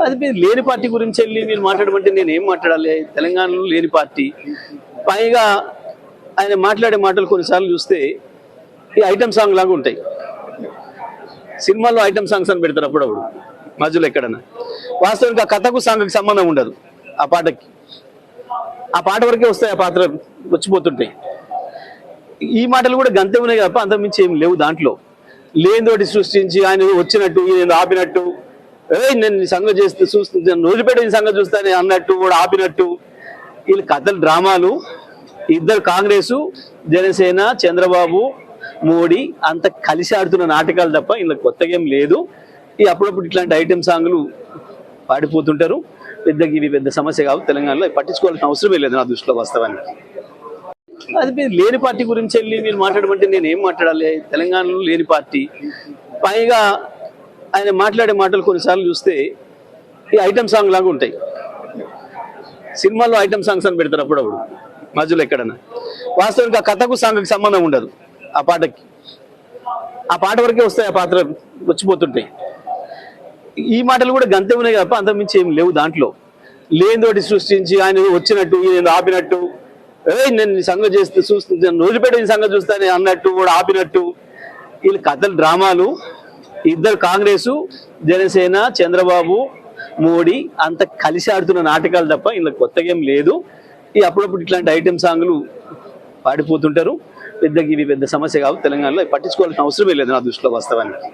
అది మీరు లేని పార్టీ గురించి వెళ్ళి మీరు మాట్లాడమంటే నేను ఏం మాట్లాడాలి? తెలంగాణలో లేని పార్టీ, పైగా ఆయన మాట్లాడే మాటలు కొన్నిసార్లు చూస్తే ఈ ఐటమ్ సాంగ్ లాగా ఉంటాయి. సినిమాల్లో ఐటమ్ సాంగ్స్ అని పెడతారు అప్పుడప్పుడు మధ్యలో ఎక్కడన్నా. వాస్తవానికి ఆ కథకు సాంగ్కి సంబంధం ఉండదు. ఆ పాటకి ఆ పాట వరకే వస్తాయి, ఆ పాత్ర వచ్చిపోతుంటాయి. ఈ మాటలు కూడా గంతే ఉన్నాయి తప్ప అంతకుమించి ఏం లేవు దాంట్లో. లేనితోటి సృష్టించి ఆయన వచ్చినట్టు ఈయన ఆపినట్టు, నేను సంగతి చేస్తే చూస్తాను రోజుపేట సంగతి చూస్తాను అన్నట్టు కూడా ఆపినట్టు, వీళ్ళు కథలు డ్రామాలు. ఇద్దరు కాంగ్రెసు, జనసేన, చంద్రబాబు, మోడీ అంత కలిసి ఆడుతున్న నాటకాలు తప్ప ఇందులో కొత్తగా ఏం లేదు. ఈ అప్పుడప్పుడు ఇట్లాంటి ఐటెం సాంగ్లు పాడిపోతుంటారు. ఇవి పెద్ద సమస్య కావు తెలంగాణలో, పట్టించుకోవాల్సిన అవసరమే లేదు నా దృష్టిలో వాస్తవానికి. అది మీరు లేని పార్టీ గురించి వెళ్ళి మీరు మాట్లాడమంటే నేను ఏం మాట్లాడాలి? తెలంగాణలో లేని పార్టీ, పైగా ఆయన మాట్లాడే మాటలు కొన్నిసార్లు చూస్తే ఈ ఐటమ్ సాంగ్ లాగా ఉంటాయి. సినిమాల్లో ఐటమ్ సాంగ్స్ అని పెడతారు అప్పుడప్పుడు మధ్యలో ఎక్కడన్నా. వాస్తవానికి ఆ కథకు సాంగ్కి సంబంధం ఉండదు. ఆ పాటకి ఆ పాట వరకే వస్తాయి, ఆ పాత్ర వచ్చిపోతుంటాయి. ఈ మాటలు కూడా గంతే ఉన్నాయి తప్ప అంతకుమించి ఏం లేవు దాంట్లో. లేనితోటి సృష్టించి ఆయన వచ్చినట్టు ఈయన ఆపినట్టు, నేను సంగతి చేస్తే చూస్తాను రోజుపేట సంగతి చూస్తాను అన్నట్టు కూడా ఆపినట్టు, వీళ్ళు కథలు డ్రామాలు. ఇద్దరు కాంగ్రెసు, జనసేన, చంద్రబాబు, మోడీ అంత కలిసి ఆడుతున్న నాటకాలు తప్ప ఇందులో కొత్తగా ఏం లేదు. ఈ అప్పుడప్పుడు ఇట్లాంటి ఐటెం సాంగ్లు పాడిపోతుంటారు. ఇవి పెద్ద సమస్య కావు తెలంగాణలో, పట్టించుకోవాల్సిన అవసరమే లేదు నా దృష్టిలో వాస్తవానికి.